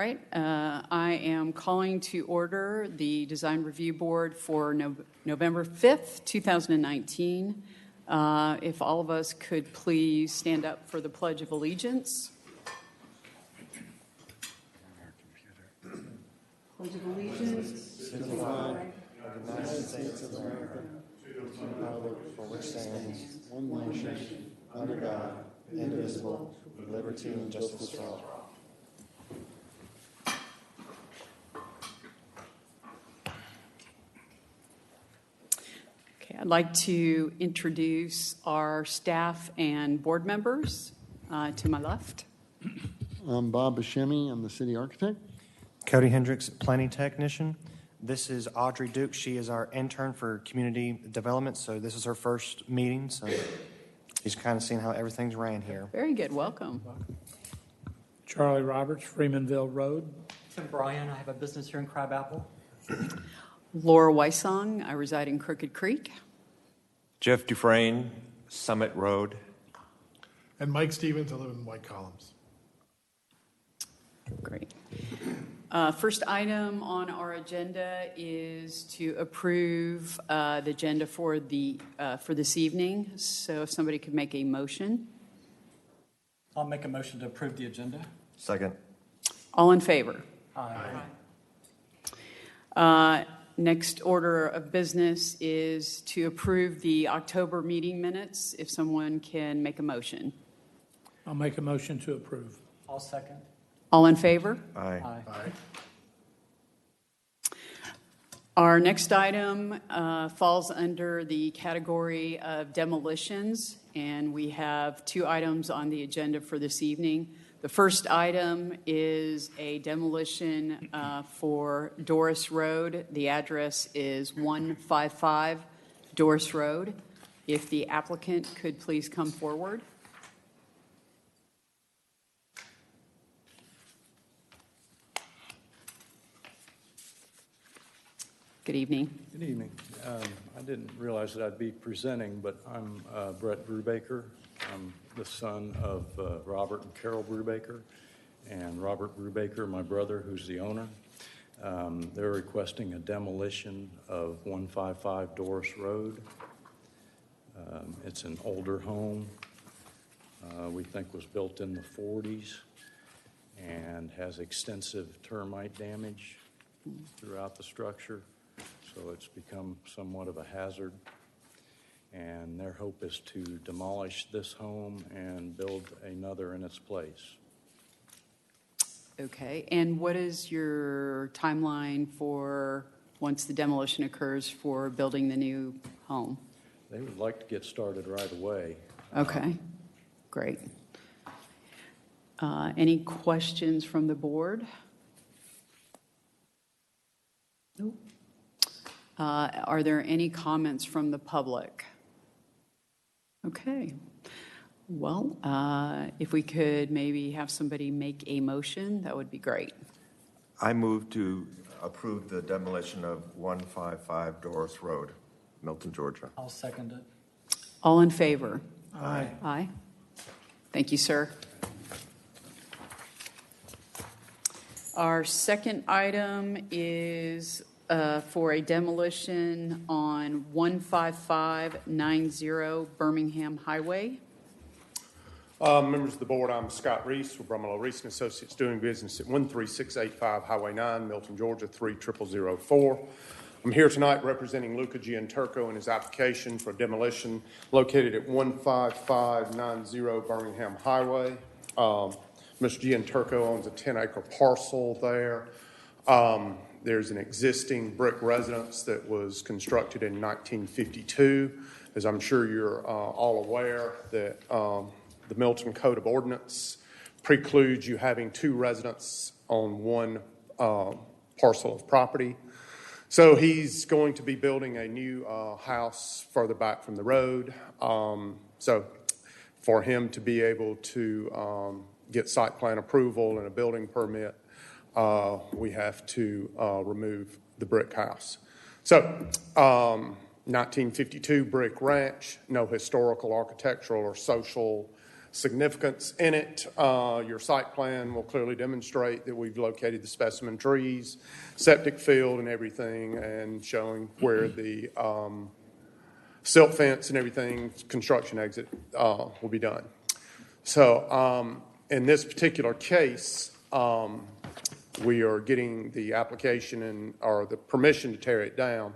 All right, I am calling to order the Design Review Board for November 5th, 2019. If all of us could please stand up for the Pledge of Allegiance. Pledge of Allegiance to the flag of the United States of America, to the republic for which stands one nation, under God, indivisible, with liberty and justice for all. I'd like to introduce our staff and board members to my left. I'm Bob Buscemi. I'm the city architect. Cody Hendricks, planning technician. This is Audrey Duke. She is our intern for community development, so this is her first meeting, so she's kind of seeing how everything's ran here. Very good. Welcome. Charlie Roberts, Freemanville Road. I'm Brian. I have a business here in Crabapple. Laura Weissong. I reside in Crooked Creek. Jeff Dufresne, Summit Road. And Mike Stevens, I live in White Columns. Great. First item on our agenda is to approve the agenda for this evening. So if somebody could make a motion. I'll make a motion to approve the agenda. Second. All in favor? Aye. Next order of business is to approve the October meeting minutes. If someone can make a motion. I'll make a motion to approve. I'll second. All in favor? Aye. Aye. Our next item falls under the category of demolitions, and we have two items on the agenda for this evening. The first item is a demolition for Doris Road. The address is 155 Doris Road. If the applicant could please come forward. Good evening. Good evening. I didn't realize that I'd be presenting, but I'm Brett Brubaker. I'm the son of Robert and Carol Brubaker, and Robert Brubaker, my brother, who's the owner. They're requesting a demolition of 155 Doris Road. It's an older home. We think was built in the 40s and has extensive termite damage throughout the structure. So it's become somewhat of a hazard. And their hope is to demolish this home and build another in its place. Okay, and what is your timeline for once the demolition occurs for building the new home? They would like to get started right away. Okay, great. Any questions from the board? Nope. Are there any comments from the public? Okay. Well, if we could maybe have somebody make a motion, that would be great. I move to approve the demolition of 155 Doris Road, Milton, Georgia. I'll second it. All in favor? Aye. Aye. Thank you, sir. Our second item is for a demolition on 15590 Birmingham Highway. Members of the board, I'm Scott Reese with Brumlow Reese & Associates, doing business at 13685 Highway 9, Milton, Georgia, 30004. I'm here tonight representing Luca Gianturco in his application for demolition located at 15590 Birmingham Highway. Mr. Gianturco owns a 10-acre parcel there. There's an existing brick residence that was constructed in 1952. As I'm sure you're all aware, that the Milton Code of Ordinance precludes you having two residents on one parcel of property. So he's going to be building a new house further back from the road. So for him to be able to get site plan approval and a building permit, we have to remove the brick house. So 1952 brick ranch, no historical, architectural, or social significance in it. Your site plan will clearly demonstrate that we've located the specimen trees, septic field and everything, and showing where the silt fence and everything, construction exit will be done. So in this particular case, we are getting the application or the permission to tear it down.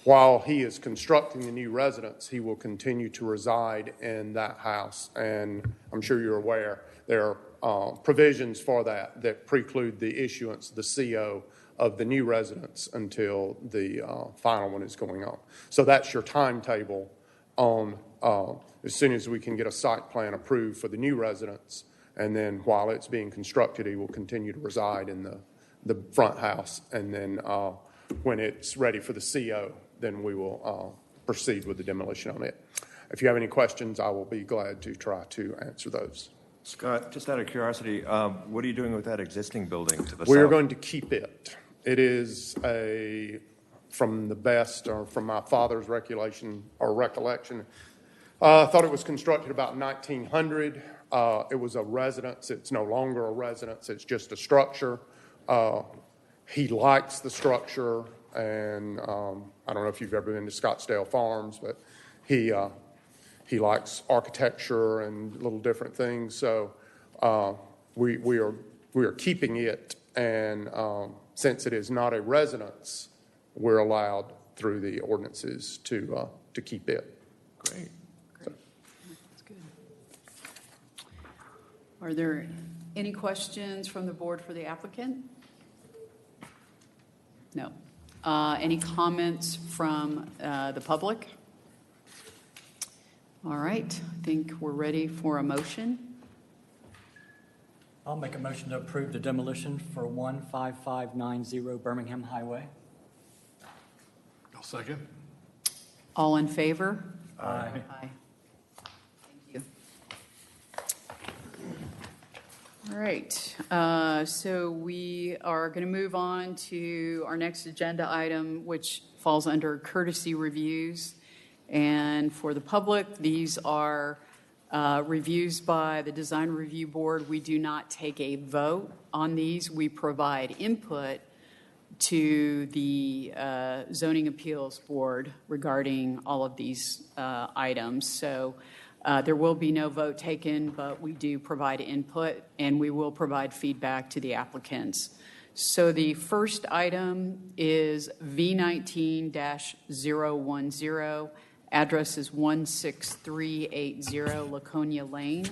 While he is constructing the new residence, he will continue to reside in that house. And I'm sure you're aware, there are provisions for that preclude the issuance, the CO, of the new residence until the final one is going on. So that's your timetable on as soon as we can get a site plan approved for the new residence. And then while it's being constructed, he will continue to reside in the front house. And then when it's ready for the CO, then we will proceed with the demolition on it. If you have any questions, I will be glad to try to answer those. Scott, just out of curiosity, what are you doing with that existing building to the south? We're going to keep it. It is from the best, or from my father's recollection, I thought it was constructed about 1900. It was a residence. It's no longer a residence. It's just a structure. He likes the structure, and I don't know if you've ever been to Scottsdale Farms, but he likes architecture and little different things. So we are keeping it, and since it is not a residence, we're allowed through the ordinances to keep it. Great. That's good. Are there any questions from the board for the applicant? No. Any comments from the public? All right, I think we're ready for a motion. I'll make a motion to approve the demolition for 15590 Birmingham Highway. I'll second. All in favor? Aye. Aye. Thank you. All right, so we are going to move on to our next agenda item, which falls under courtesy reviews. And for the public, these are reviews by the Design Review Board. We do not take a vote on these. We provide input to the Zoning Appeals Board regarding all of these items. So there will be no vote taken, but we do provide input, and we will provide feedback to the applicants. So the first item is V19-010. Address is 16380 Laconia Lane,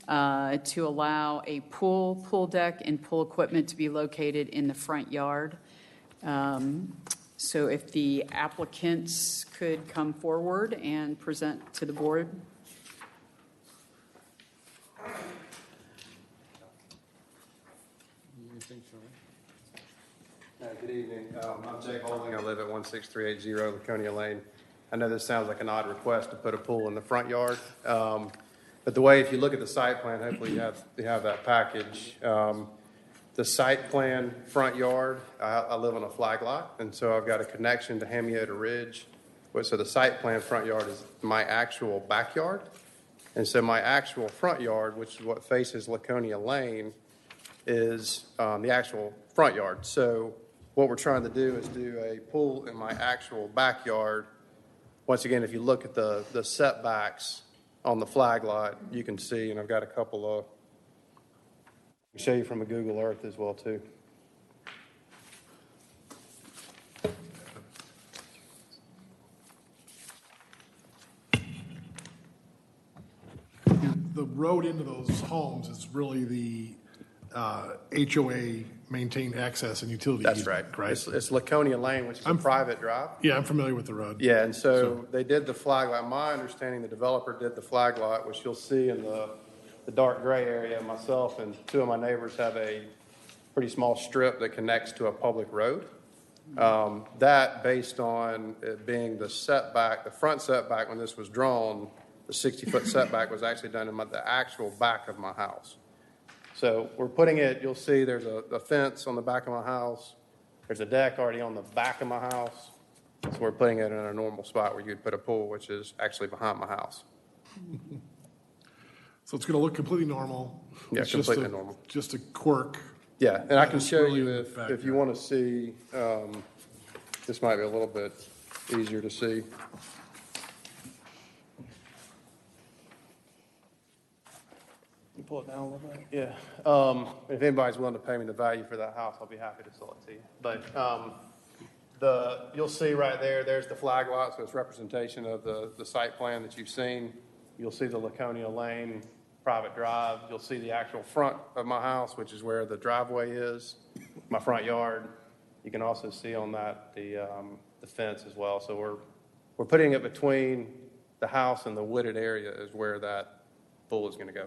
to allow a pool deck, and pool equipment to be located in the front yard. So if the applicants could come forward and present to the board. Good evening. I'm Jake Holding. I live at 16380 Laconia Lane. I know this sounds like an odd request to put a pool in the front yard, but the way, if you look at the site plan, hopefully you have that package. The site plan front yard, I live on a flag lot, and so I've got a connection to Hamiota Ridge. So the site plan front yard is my actual backyard, and so my actual front yard, which is what faces Laconia Lane, is the actual front yard. So what we're trying to do is do a pool in my actual backyard. Once again, if you look at the setbacks on the flag lot, you can see, and I've got a couple of, I'll show you from a Google Earth as well too. The road into those homes is really the HOA maintained access and utility. That's right. It's Laconia Lane, which is a private drive. Yeah, I'm familiar with the road. Yeah, and so they did the flag lot. My understanding, the developer did the flag lot, which you'll see in the dark gray area. Myself and two of my neighbors have a pretty small strip that connects to a public road. That, based on it being the setback, the front setback when this was drawn, the 60-foot setback was actually done in the actual back of my house. So we're putting it, you'll see there's a fence on the back of my house. There's a deck already on the back of my house. So we're putting it in a normal spot where you'd put a pool, which is actually behind my house. So it's going to look completely normal. Yeah, It's just completely a- normal. Just a quirk. Yeah, and I can It's show really you in the if backyard. you want to see, this might be a little bit easier to see. You pull it down a little bit? Yeah. If anybody's willing to pay me the value for that house, I'll be happy to sell it to you. But you'll see right there, there's the flag lot, so it's representation of the site plan that you've seen. You'll see the Laconia Lane private drive. You'll see the actual front of my house, which is where the driveway is, my front yard. You can also see on that the fence as well. So we're putting it between the house and the wooded area is where that pool is going to go.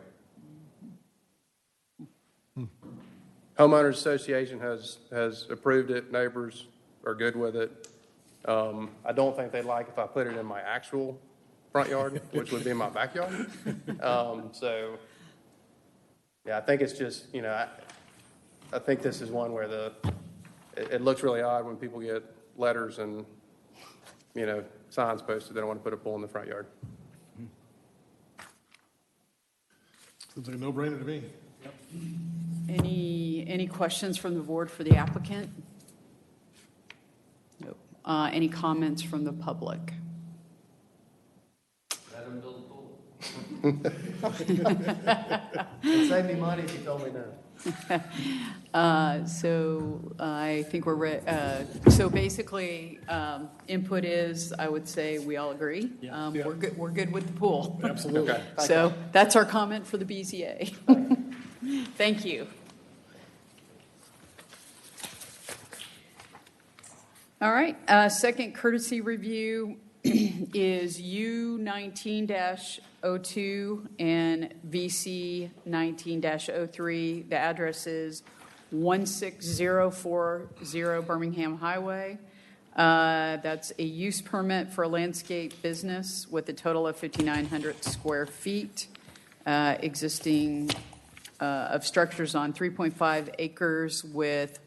Homeowners Association has approved it. Neighbors are good with it. I don't think they'd like if I put it in my actual front yard, which would be my backyard. So, yeah, I think it's just, I think this is one where it looks really odd when people get letters and, signs posted. They don't want to put a pool in the front yard. Seems like a no-brainer to me. Any questions from the board for the applicant? Nope. Any comments from the public? Let them build a pool. It'd save me money if you told me no. So I think so basically, input is, I would say we all agree. We're good with the pool. Absolutely. Okay. So that's our comment for the BZA. Thank you. All right, second courtesy review is U19-02 and VC 19-03. The address is 16040 Birmingham Highway. That's a use permit for a landscape business with a total of 5,900 square feet, existing of structures on 3.5 acres with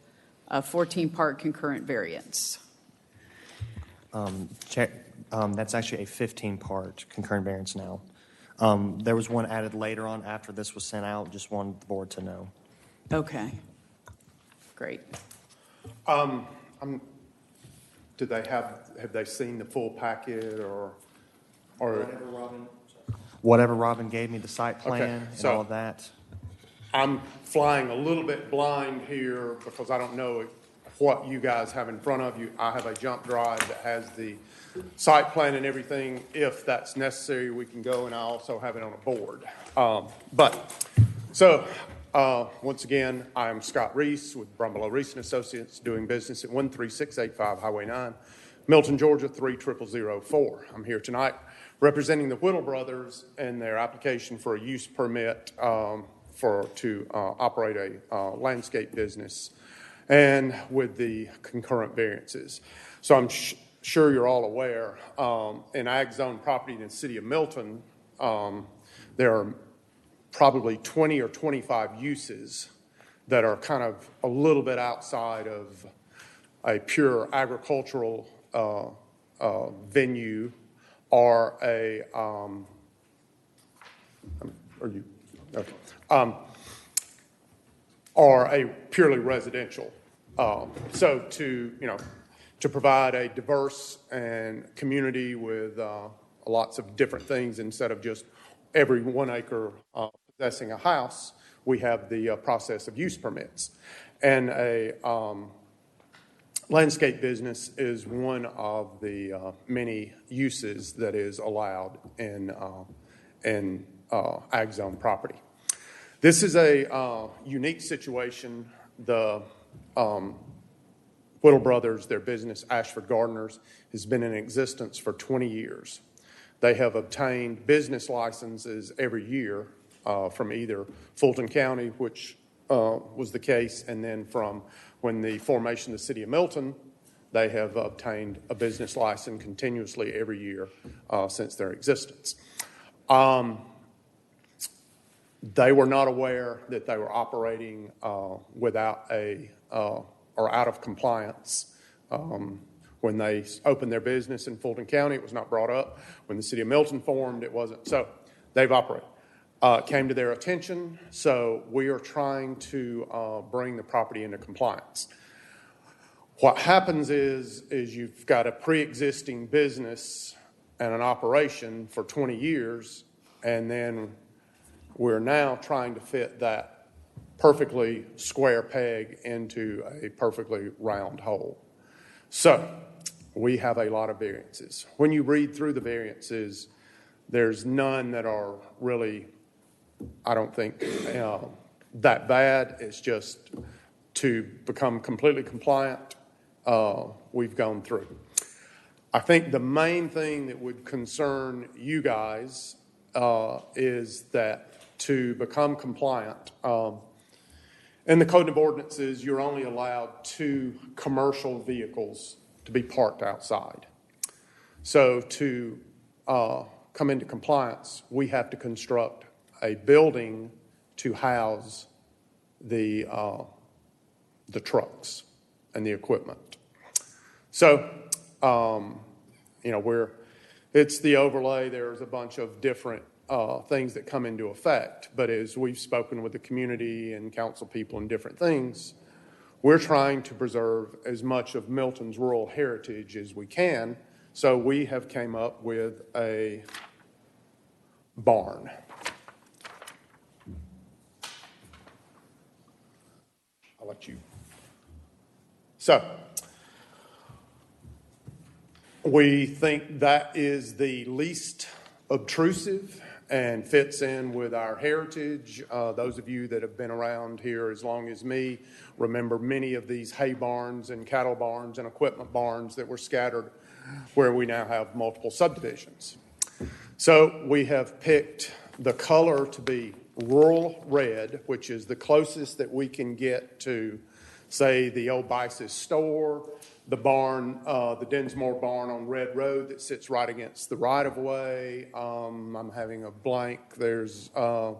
a 14-part concurrent variance. That's actually a 15-part concurrent variance now. There was one added later on after this was sent out. Just wanted the board to know. Okay, great. Do they have they seen the full packet or? Whatever Robin gave me, the site Okay, plan and so- all of that. I'm flying a little bit blind here because I don't know what you guys have in front of you. I have a jump drive that has the site plan and everything. If that's necessary, we can go, and I also have it on a board. Once again, I am Scott Reese with Brumbelow Reese & Associates, doing business at 13685 Highway 9, Milton, Georgia 30004. I'm here tonight representing the Whittle brothers and their application for a use permit to operate a landscape business, and with the concurrent variances. So I'm sure you're all aware, in ag zone property in the city of Milton, there are probably 20 or 25 uses that are kind of a little bit outside of a pure agricultural venue or a, or a purely residential. So to provide a diverse and community with lots of different things instead of just every 1 acre possessing a house, we have the process of use permits. And a landscape business is one of the many uses that is allowed in ag zone property. This is a unique situation. The Whittle brothers, their business, Ashford Gardeners, has been in existence for 20 years. They have obtained business licenses every year from either Fulton County, which was the case, and then from when the formation of the city of Milton, they have obtained a business license continuously every year since their existence. They were not aware that they were operating without or out of compliance. When they opened their business in Fulton County, it was not brought up. When the city of Milton formed, it wasn't. So they've operated. came to their attention, so we are trying to bring the property into compliance. What happens is you've got a pre-existing business and an operation for 20 years, and then we're now trying to fit that perfectly square peg into a perfectly round hole. So we have a lot of variances. When you read through the variances, there's none that are really, I don't think, that bad. It's just to become completely compliant, we've gone through. I think the main thing that would concern you guys is that to become compliant, in the Code of Ordinances, you're only allowed 2 commercial vehicles to be parked outside. So to come into compliance, we have to construct a building to house the trucks and the equipment. So, it's the overlay. There's a bunch of different things that come into effect. But as we've spoken with the community and council people and different things, we're trying to preserve as much of Milton's rural heritage as we can. So we have came up with a barn. I'll let you. So we think that is the least obtrusive and fits in with our heritage. Those of you that have been around here as long as me remember many of these hay barns and cattle barns and equipment barns that were scattered where we now have multiple subdivisions. So we have picked the color to be rural red, which is the closest that we can get to, say, the old Bice's store, the barn, the Dinsmore barn on Red Road that sits right against the right-of-way. I'm having a blank. There's a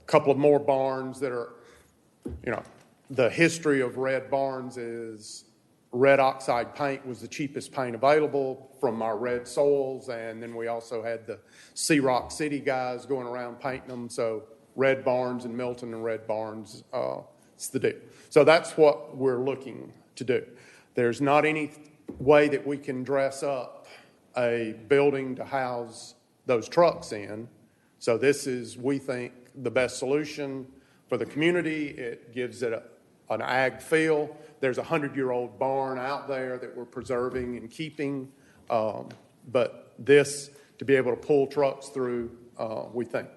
couple of more barns that are, the history of red barns is red oxide paint was the cheapest paint available from our red soils, and then we also had the Sea Rock City guys going around painting them. So red barns in Milton and red barns, it's the deal. So that's what we're looking to do. There's not any way that we can dress up a building to house those trucks in. So this is, we think, the best solution for the community. It gives it an ag feel. There's a 100-year-old barn out there that we're preserving and keeping. But this, to be able to pull trucks through, we think.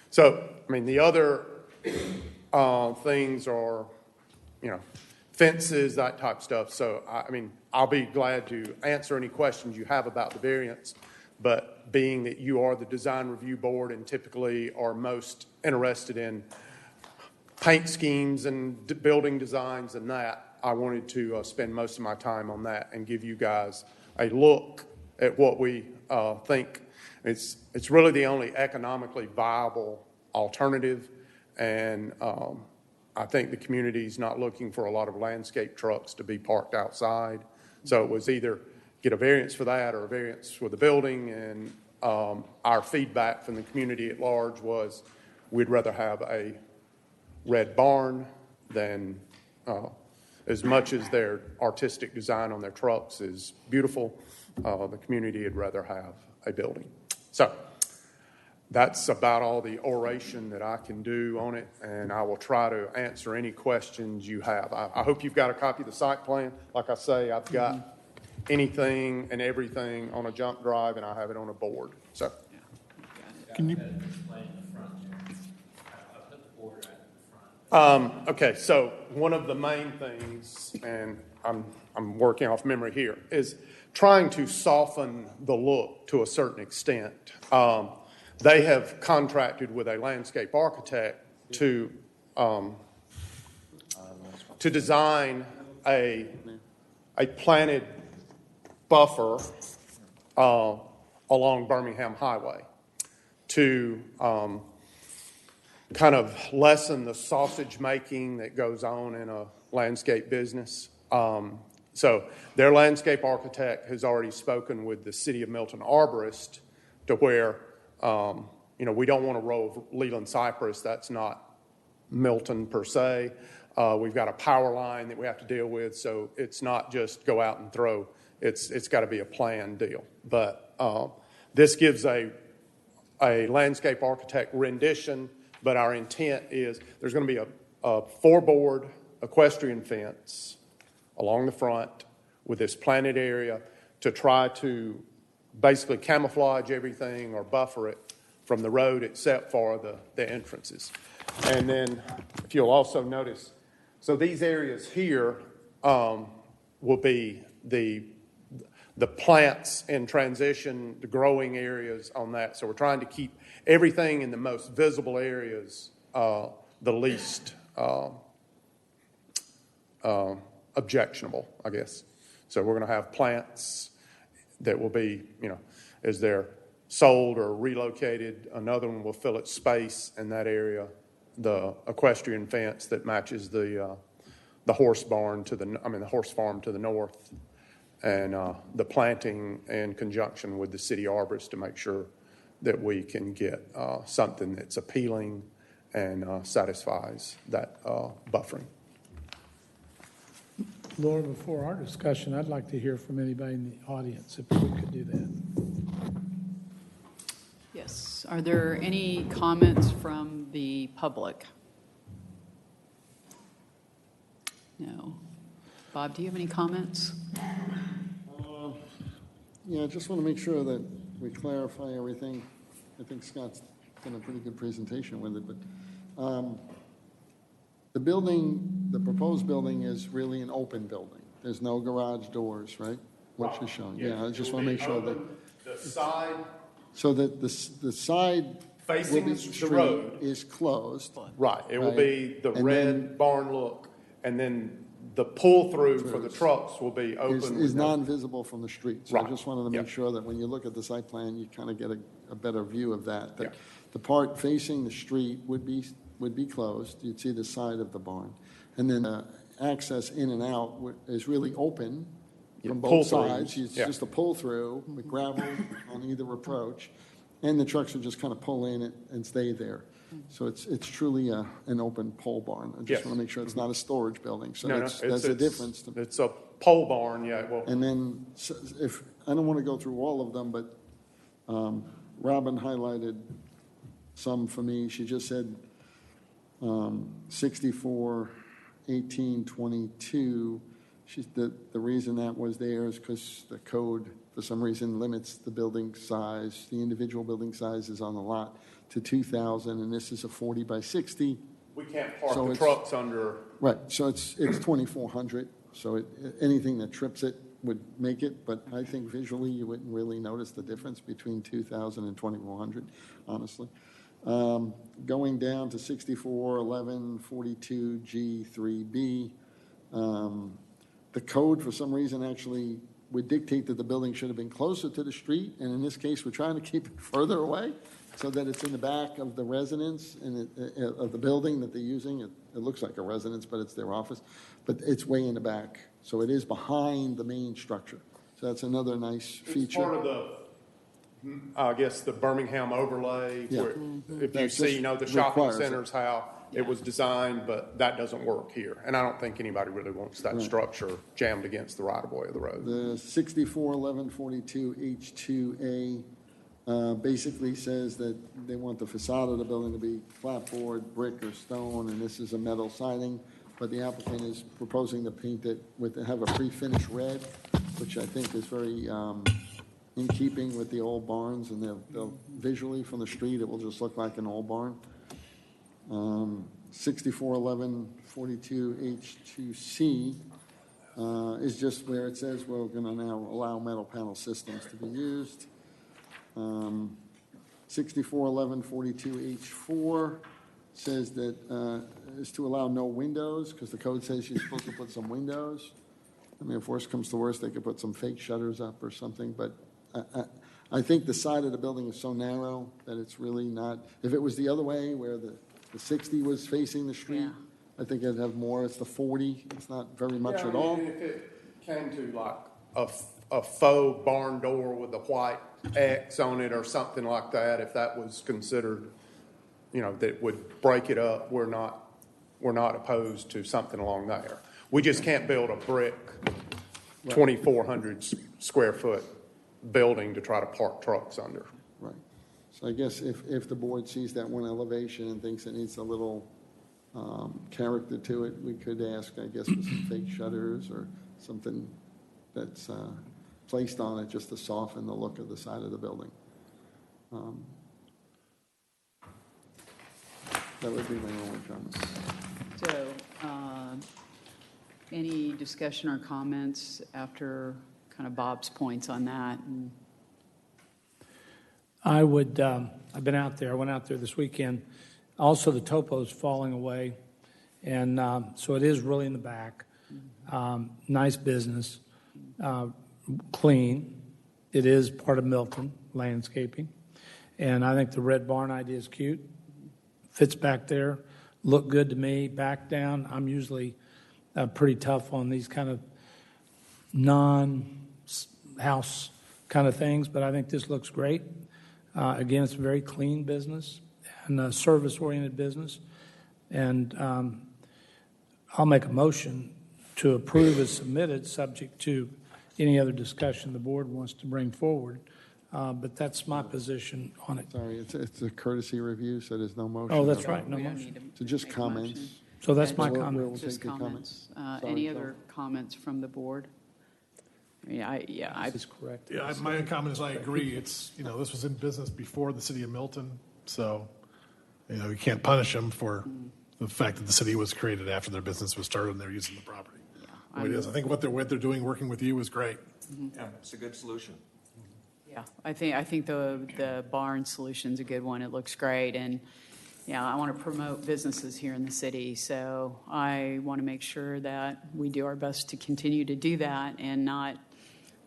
So, the other things are, fences, that type of stuff. So, I'll be glad to answer any questions you have about the variance, but being that you are the design review board and typically are most interested in paint schemes and building designs and that, I wanted to spend most of my time on that and give you guys a look at what we think. It's really the only economically viable alternative, and I think the community's not looking for a lot of landscape trucks to be parked outside. So it was either get a variance for that or a variance for the building. And our feedback from the community at large was we'd rather have a red barn than, as much as their artistic design on their trucks is beautiful, the community would rather have a building. So that's about all the oration that I can do on it, and I will try to answer any questions you have. I hope you've got a copy of the site plan. Like I say, I've got anything and everything on a jump drive, and I have it on a board. So, Can you? okay, so one of the main things, and I'm working off memory here, is trying to soften the look to a certain extent. They have contracted with a landscape architect to design a planted buffer along Birmingham Highway to kind of lessen the sausage making that goes on in a landscape business. So their landscape architect has already spoken with the City of Milton arborist to where We don't want a row of Leland cypress. That's not Milton per se. We've got a power line that we have to deal with, so it's not just go out and throw. It's got to be a planned deal. But this gives a landscape architect rendition, but our intent is there's going to be a four-board equestrian fence along the front with this planted area to try to basically camouflage everything or buffer it from the road except for the entrances. And then if you'll also notice, so these areas here will be the plants in transition, the growing areas on that. So we're trying to keep everything in the most visible areas the least objectionable, I guess. So we're going to have plants that will be, as they're sold or relocated, another one will fill its space in that area. The equestrian fence that matches the horse barn the horse farm to the north, and the planting in conjunction with the city arborist to make sure that we can get something that's appealing and satisfies that buffering. Laura, before our discussion, I'd like to hear from anybody in the audience, if we could do that. Yes. Are there any comments from the public? No. Bob, do you have any comments? Yeah, I just want to make sure that we clarify everything. I think Scott's done a pretty good presentation with it, but the proposed building is really an open building. There's no garage doors, right? What you're showing. Yeah, I just want to make sure that. The side So that the side facing the street road is closed. Right. It will Right. be the And red then- barn look, and then the pull-through for the trucks will be open. Is with no- non-visible from the street. So I Right. just wanted to make Yeah. sure that when you look at the site plan, you kind of get a better view of that. That Yeah. the part facing the street would be closed. You'd see the side of the barn. And then access in and out is really open from both pull-throughs. sides. It's Yeah. just a pull-through with gravel on either approach. And the trucks would just kind of pull in and stay there. So it's truly an open pole barn. I just Yes. want to make sure it's not a storage building. So No, that's it's- a difference. It's a pole barn, yeah. Well, And then if, I don't want to go through all of them, but Robin highlighted some for me. She just said 64, 18, 22. The reason that was there is because the code, for some reason, limits the building size. The individual building sizes on the lot to 2,000, and this is a 40 by 60. we can't park So the it's- trucks under. Right, so it's 2,400, so anything that trips it would make it, but I think visually you wouldn't really notice the difference between 2,000 and 2,400, honestly. Going down to 64, 11, 42, G3B, the code for some reason actually would dictate that the building should have been closer to the street, and in this case, we're trying to keep it further away so that it's in the back of the residence and of the building that they're using. It looks like a residence, but it's their office, but it's way in the back. So it is behind the main structure. So that's another nice feature. It's part of the Birmingham overlay. Yeah. Where if you That's see, just the shopping requires it. centers, how it was designed, but that doesn't work here. And I don't think anybody really wants that structure jammed against the right-of-way of the road. The 64, 11, 42, H2A basically says that they want the facade of the building to be clapboard, brick, or stone, and this is a metal siding, but the applicant is proposing to paint it have a pre-finished red, which I think is very in keeping with the old barns, and they'll visually from the street, it will just look like an old barn. 64, 11, 42, H2C is just where it says we're going to now allow metal panel systems to be used. 64, 11, 42, H4 says that is to allow no windows, because the code says you're supposed to put some windows. I mean, if worse comes to worse, they could put some fake shutters up or something, but I think the side of the building is so narrow that it's really not, if it was the other way where the 60 was facing the street, Yeah. I think I'd have more. It's the 40, it's not very much Yeah, at all. and if it came to like a a faux barn door with a white X on it or something like that, if that was considered, that would break it up, we're not opposed to something along there. We just can't build a brick 2,400 square foot building to try to park trucks under. Right. So I guess if the board sees that one elevation and thinks it needs a little character to it, we could ask, I guess, for some fake shutters or something that's placed on it just to soften the look of the side of the building. That would be my only comment. So, any discussion or comments after kind of Bob's points on that? And I would, I've been out there, I went out there this weekend. Also, the topo's falling away, and so it is really in the back. Nice business, clean. It is part of Milton landscaping, and I think the red barn idea is cute. Fits back there, look good to me. Back down, I'm usually pretty tough on these kind of non-house kind of things, but I think this looks great. Again, it's a very clean business and a service-oriented business. And I'll make a motion to approve as submitted, subject to any other discussion the board wants to bring forward. But that's my position on it. Sorry, it's a courtesy review, so there's no motion. Oh, that's right, no we don't motion. need to So just make a motion. comments. So that's my We'll- comment. we'll Just take your comments. Sorry, Any Phil. other comments from the board? I This is correct. Yeah, my comment is I agree. It's, this was in business before the city of Milton, so, you can't punish them for the fact that the city was created after their business was started and they're using the property. The way it is. I think what they're doing, working with you, is great. Yeah, it's a good solution. Yeah, I think the barn solution's a good one. It looks great, and I want to promote businesses here in the city, so I want to make sure that we do our best to continue to do that and not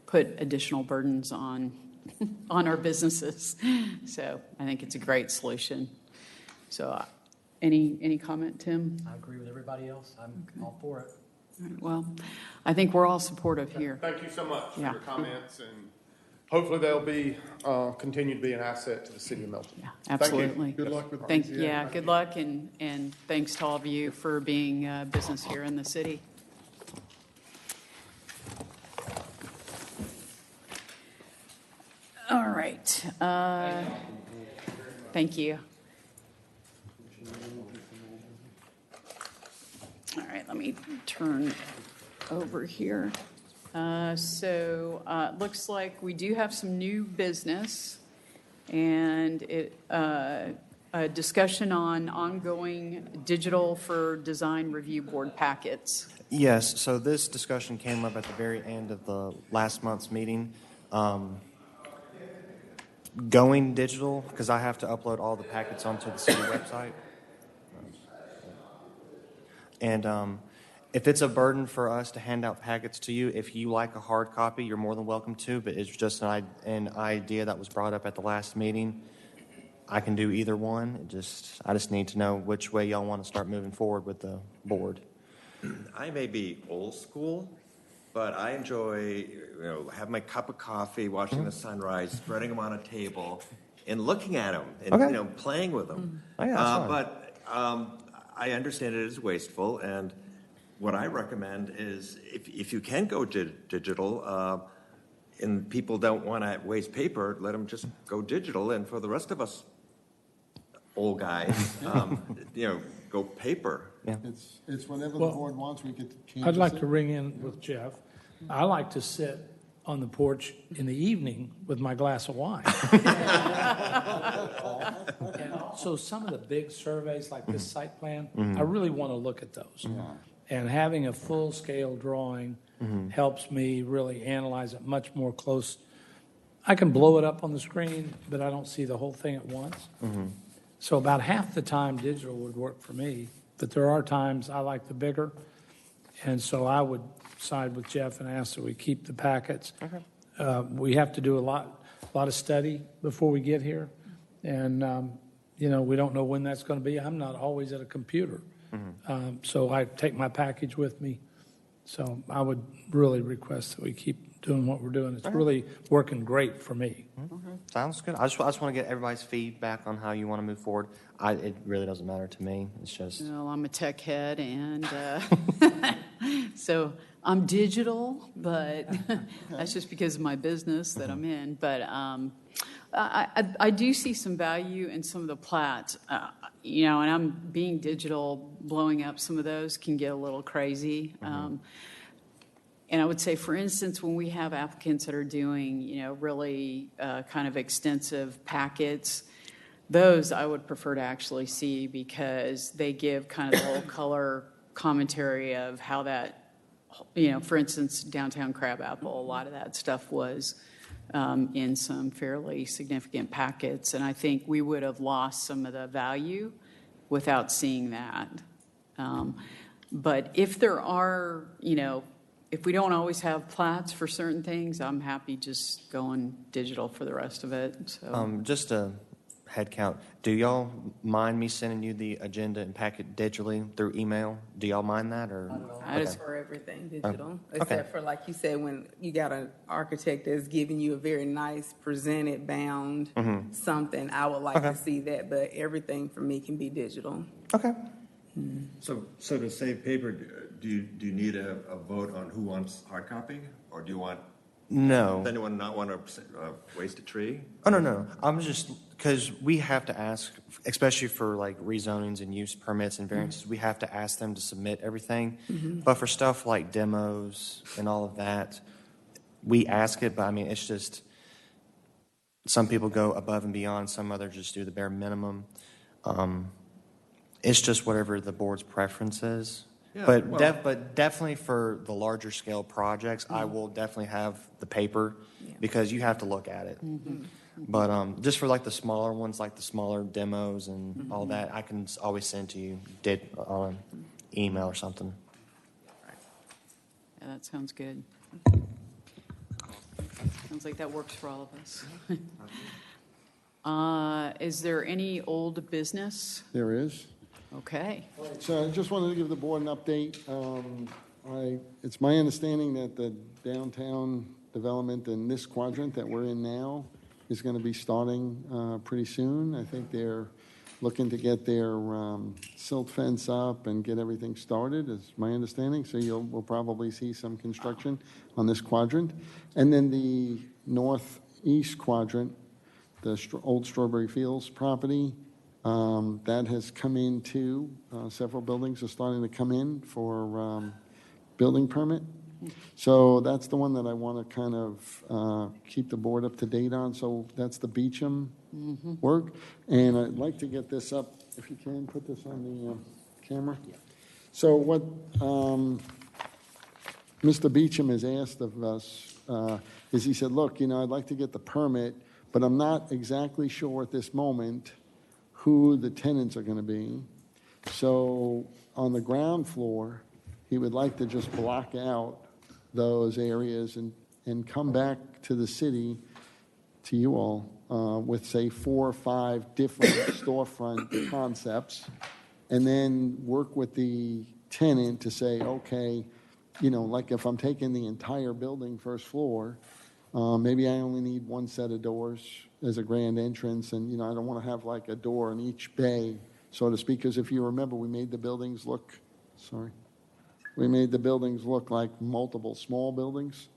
put additional burdens on our businesses. So I think it's a great solution. So any comment, Tim? I agree with everybody else. I'm all for it. All right, well, I think we're all supportive here. Thank you so much for Yeah. your comments, and hopefully they'll be, continue to be an asset to the city of Milton. Yeah, Thank you. absolutely. Good luck with Good luck, and thanks to all of you for being business here in the city. All right. Thank you. All right, let me turn over here. It looks like we do have some new business, and a discussion on ongoing digital for design review board packets. Yes, so this discussion came up at the very end of the last month's meeting. Going digital, because I have to upload all the packets onto the city website. And if it's a burden for us to hand out packets to you, if you like a hard copy, you're more than welcome to, but it's just an idea that was brought up at the last meeting. I can do either one. I just need to know which way y'all want to start moving forward with the board. I may be old school, but I enjoy, having my cup of coffee, watching the sunrise, spreading them on a table, and looking at them, and Okay. playing with them. Oh, yeah, that's fine. But I understand it is wasteful, and what I recommend is if you can go digital, and people don't want to waste paper, let them just go digital, and for the rest of us old guys, go paper. It's whenever the Well, board wants, we could change. I'd like it. to ring in with Jeff. I like to sit on the porch in the evening with my glass of wine. And also, some of the big surveys, like this site plan, I really want to look at those. And having a full-scale drawing helps me really analyze it much more close. I can blow it up on the screen, but I don't see the whole thing at once. So about half the time, digital would work for me. But there are times I like the bigger. And so I would side with Jeff and ask that we keep the packets. We have to do a lot of study before we get here. And, we don't know when that's going to be. I'm not always at a computer. So I take my package with me So I would really request that we keep doing what we're doing. It's really working great for me. Sounds good. I just want to get everybody's feedback on how you want to move forward. It really doesn't matter to me. It's just, Well, I'm a tech head, and so I'm digital, but that's just because of my business that I'm in. But I do see some value in some of the plats, and I'm being digital, blowing up some of those can get a little crazy. And I would say, for instance, when we have applicants that are doing, really kind of extensive packets, those I would prefer to actually see because they give kind of the whole color commentary of how that, for instance, downtown Crabapple, a lot of that stuff was in some fairly significant packets. And I think we would have lost some of the value without seeing that. But if there are, if we don't always have plats for certain things, I'm happy just going digital for the rest of it. So. just a head count. Do y'all mind me sending you the agenda and packet digitally through email? Do y'all mind that, or? I just- For everything digital, okay. except for, like you said, when you got an architect that's giving you a very nice presented bound something, I would like to see that, but everything for me can be digital. Okay. So to save paper, do you need a vote on who wants hard copy? Or do you want, No. does anyone not want to waste a tree? Oh, no. I'm just, because we have to ask, especially for like rezonings and use permits and variances, we have to ask them to submit everything. But for stuff like demos and all of that, we ask it, but I mean, it's just, some people go above and beyond, some others just do the bare minimum. It's just whatever the board's preference is. Yeah, But well- but definitely for the larger scale projects, I will definitely have the paper because you have to look at it. But just for like the smaller ones, like the smaller demos and all that, I can always send to you on email or something. Yeah, that sounds good. Sounds like that works for all of us. Is there any old business? There is. Okay. So I just wanted to give the board an update. It's my understanding that the downtown development in this quadrant that we're in now is going to be starting pretty soon. I think they're looking to get their silt fence up and get everything started, is my understanding. So we'll probably see some construction on this quadrant. And then the northeast quadrant, the old Strawberry Fields property, that has come in too. Several buildings are starting to come in for building permit. So that's the one that I want to kind of keep the board up to date on. So that's the Beecham work. And I'd like to get this up, if you can, put this on the camera. So what Mr. Beecham has asked of us is he said, look, I'd like to get the permit, but I'm not exactly sure at this moment who the tenants are going to be. So on the ground floor, he would like to just block out those areas and come back to the city, to you all, with, say, 4 or 5 different storefront concepts, and then work with the tenant to say, okay, like if I'm taking the entire building first floor, maybe I only need 1 set of doors as a grand entrance, and, I don't want to have like a door in each bay, so to speak, because if you remember, we made the buildings look like multiple small buildings.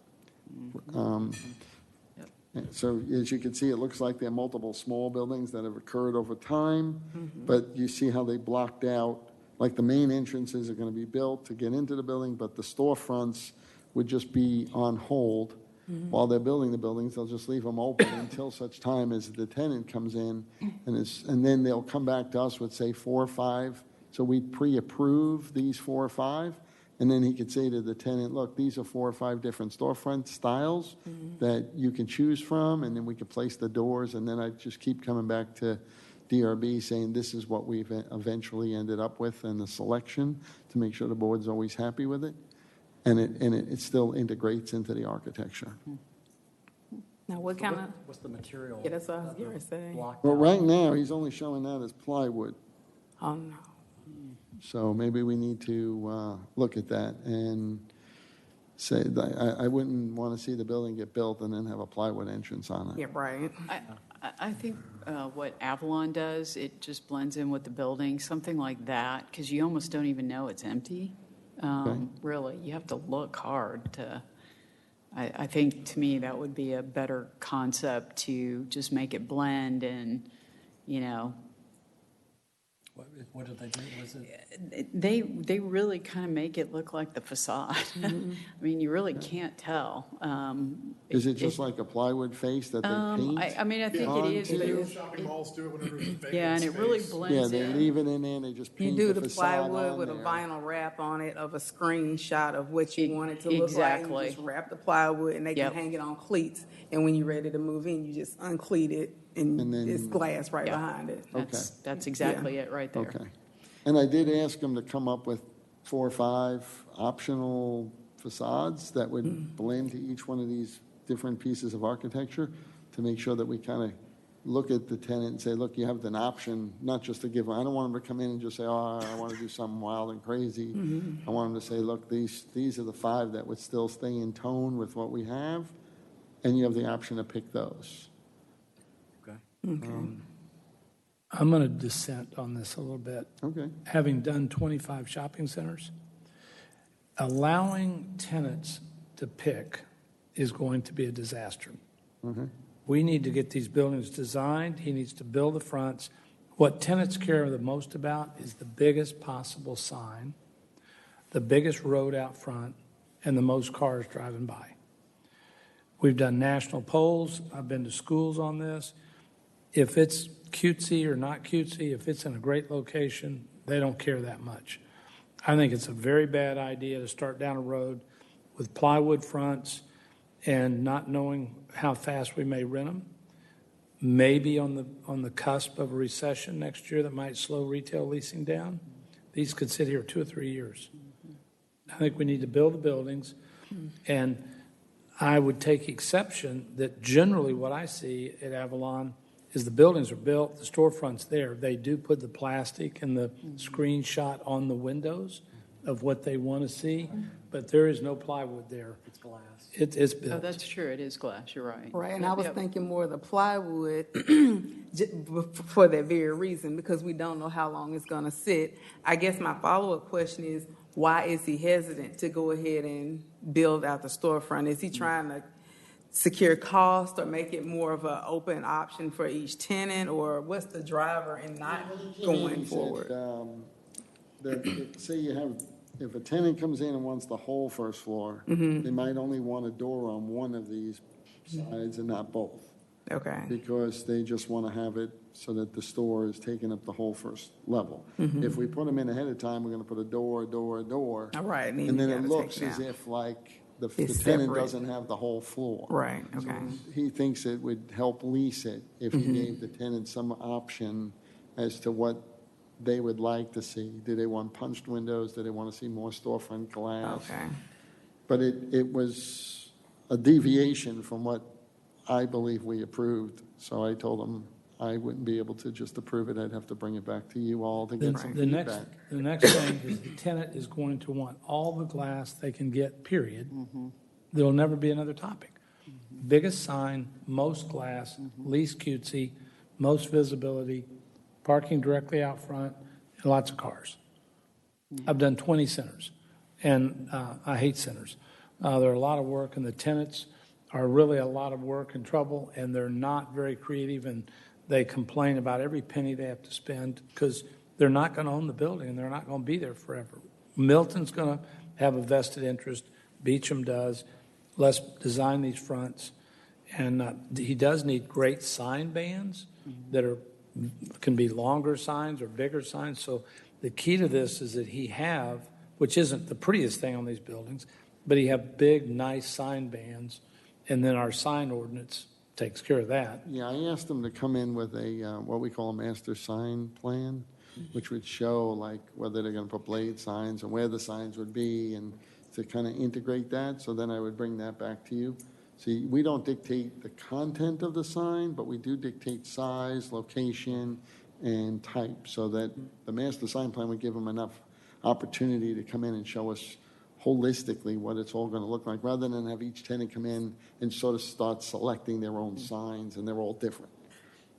So as you can see, it looks like they're multiple small buildings that have occurred over time, but you see how they blocked out, like the main entrances are going to be built to get into the building, but the storefronts would just be on hold. While they're building the buildings, they'll just leave them open until such time as the tenant comes in, and then they'll come back to us with, say, 4 or 5. So we pre-approve these 4 or 5, and then he could say to the tenant, look, these are 4 or 5 different storefront styles that you can choose from, and then we could place the doors, and then I just keep coming back to DRB saying this is what we've eventually ended up with in the selection to make sure the board's always happy with it. And it still integrates into the architecture. Now, what kind of, What's the material? yeah, that's what I was going to say. blocked Well, out? right now, he's only showing that as plywood. Oh, no. So maybe we need to look at that. And say, I wouldn't want to see the building get built and then have a plywood entrance on it. Yeah, right. I think what Avalon does, it just blends in with the building, something like that, because you almost don't even know it's empty. Really, you have to look hard to. I think to me that would be a better concept to just make it blend and, you know. What did they do? Was it? They really kind of make it look like the facade. I mean, you really can't tell. Is it just like a plywood face that they paint? I mean, I think it is. But Most shopping malls do it whenever there's a vacant yeah, and it really space. Yeah, blends they in. leave it in there and they just You paint do the the facade plywood on with a there. vinyl wrap on it of a screenshot of what you want it to look Exactly. like. You just wrap the plywood and they Yep. can hang it on cleats. And when you're ready to move in, you just uncleat it and then- it's glass right Yeah. behind it. That's exactly it right there. Okay. And I did ask them to come up with 4 or 5 optional facades that would blend to each one of these different pieces of architecture to make sure that we kind of look at the tenant and say, look, you have an option, not just to give them, I don't want them to come in and just say, oh, I want to do something wild and crazy. I want them to say, look, these are the 5 that would still stay in tone with what we have, and you have the option to pick those. I'm going to dissent on this a little bit. Okay. Having done 25 shopping centers, allowing tenants to pick is going to be a disaster. We need to get these buildings designed. He needs to build the fronts. What tenants care the most about is the biggest possible sign, the biggest road out front, and the most cars driving by. We've done national polls. I've been to schools on this. If it's cutesy or not cutesy, if it's in a great location, they don't care that much. I think it's a very bad idea to start down a road with plywood fronts and not knowing how fast we may rent them. Maybe on the cusp of a recession next year that might slow retail leasing down. These could sit here 2 or 3 years. I think we need to build the buildings, and I would take exception that generally what I see at Avalon is the buildings are built, the storefront's there. They do put the plastic and the screenshot on the windows of what they want to see, but there is no plywood there. It's glass. It's built. Oh, that's true. It is glass. You're right. Right, and I was Yep. thinking more of the plywood for that very reason, because we don't know how long it's going to sit. I guess my follow-up question is, why is he hesitant to go ahead and build out the storefront? Is he trying to secure cost or make it more of an open option for each tenant, or what's the driver in not going He said, forward? say you have, if a tenant comes in and wants the whole first floor, they might only want a door on one of these sides and not both, Okay, because they just want to have it so that the store is taking up the whole first level. If we put them in ahead of time, we're going to put a door, all right. and you then it gotta looks take it as out. if like the It's tenant separate. doesn't have the whole floor. Right, okay. He thinks it would help lease it if he gave the tenant some option as to what they would like to see. Do they want punched windows? Do they want to see more storefront glass? Okay. But it was a deviation from what I believe we approved. So I told him I wouldn't be able to just approve it. I'd have to bring it back to you all to get some The next, feedback. the next thing is the tenant is going to want all the glass they can get, period. There'll never be another topic. Biggest sign, most glass, least cutesy, most visibility, parking directly out front, and lots of cars. I've done 20 centers, and I hate centers. They're a lot of work, and the tenants are really a lot of work and trouble, and they're not very creative, and they complain about every penny they have to spend because they're not going to own the building, and they're not going to be there forever. Milton's going to have a vested interest. Beecham does. Let's design these fronts. And he does need great sign bands that can be longer signs or bigger signs. So the key to this is that he have, which isn't the prettiest thing on these buildings, but he have big, nice sign bands, and then our sign ordinance takes care of that. Yeah, I asked them to come in with a, what we call a master sign plan, which would show like whether they're going to put blade signs and where the signs would be, and to kind of integrate that. So then I would bring that back to you. See, we don't dictate the content of the sign, but we do dictate size, location, and type, so that the master sign plan would give them enough opportunity to come in and show us holistically what it's all going to look like, rather than have each tenant come in and sort of start selecting their own signs, and they're all different.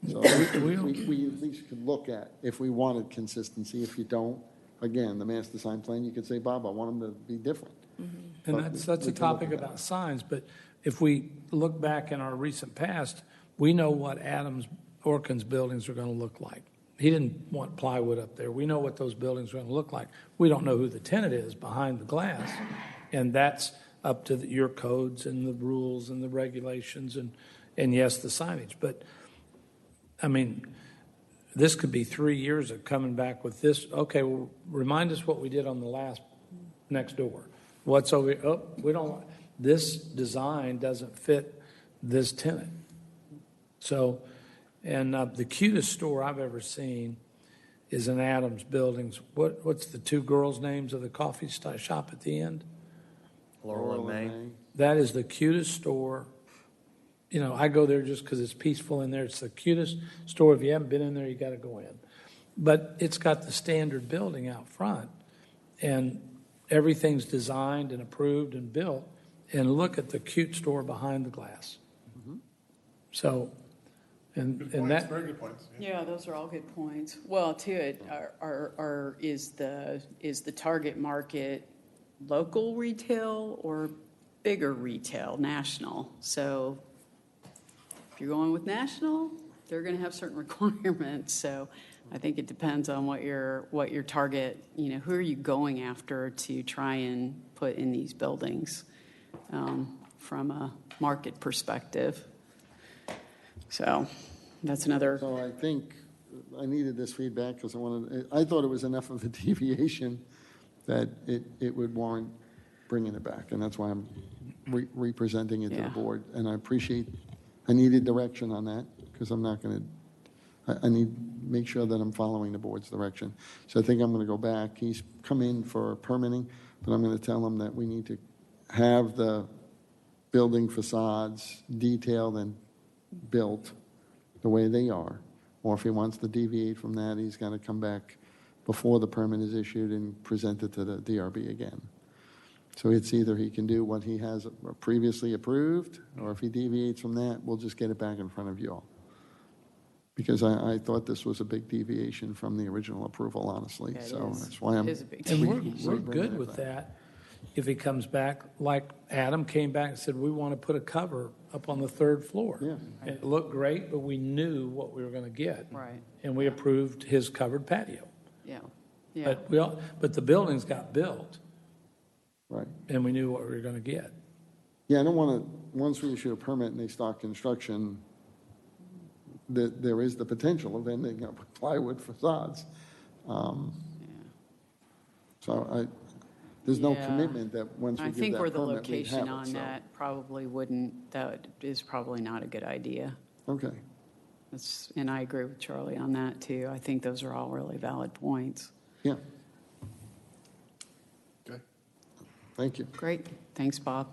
So we at least could look at, if we wanted consistency. If you don't, again, the master sign plan, you could say, Bob, I want them to be different. And But that's we a can look topic at about it. signs, but if we look back in our recent past, we know what Adams Orkin's buildings are going to look like. He didn't want plywood up there. We know what those buildings are going to look like. We don't know who the tenant is behind the glass, and that's up to your codes and the rules and the regulations and yes, the signage. But, I mean, this could be 3 years of coming back with this. Okay, well, remind us what we did on the last next door. What's over, oh, we don't, this design doesn't fit this tenant. So, and the cutest store I've ever seen is in Adams Buildings. What's the two girls' names of the coffee shop at the end? Laurel and May. That is the cutest store. You know, I go there just because it's peaceful in there. It's the cutest store. If you haven't been in there, you got to go in. But it's got the standard building out front, and everything's designed and approved and built. And look at the cute store behind the glass. So, and that. Very good points. Yeah, those are all good points. Well, too, is the target market local retail or bigger retail, national? So if you're going with national, they're going to have certain requirements. So I think it depends on what your target, who are you going after to try and put in these buildings from a market perspective. So that's another. So I think I needed this feedback because I thought it was enough of a deviation that it would warrant bringing it back. And that's why I'm representing it to the board. And I needed direction on that because I'm not going to, I need to make sure that I'm following the board's direction. So I think I'm going to go back. He's come in for permitting, but I'm going to tell him that we need to have the building facades detailed and built the way they are. Or if he wants to deviate from that, he's got to come back before the permit is issued and present it to the DRB again. So it's either he can do what he has previously approved, or if he deviates from that, we'll just get it back in front of you all. Because I thought this was a big deviation from the original approval, honestly. Yeah, it so is. that's why I'm. It is a big And deviation. we're good with that if he comes back, like Adam came back and said, we want to put a cover up on the third floor. Yeah. And it looked great, but we knew what we were going to get. Right. And we approved his covered patio. Yeah. Yeah. But the buildings got built, Right. and we knew what we were going to get. Yeah, I don't want to, once we issue a permit and they start construction, there is the potential of ending up with plywood facades. So there's no Yeah. commitment that once we I give think that where the permit, we location have it, on so. that probably wouldn't, that is probably not a good idea. Okay. And I agree with Charlie on that too. I think those are all really valid points. Yeah, Okay. thank you. Great. Thanks, Bob.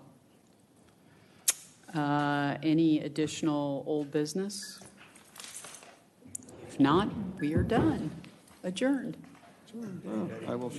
Any additional old business? If not, we are done. Adjourned. I will show.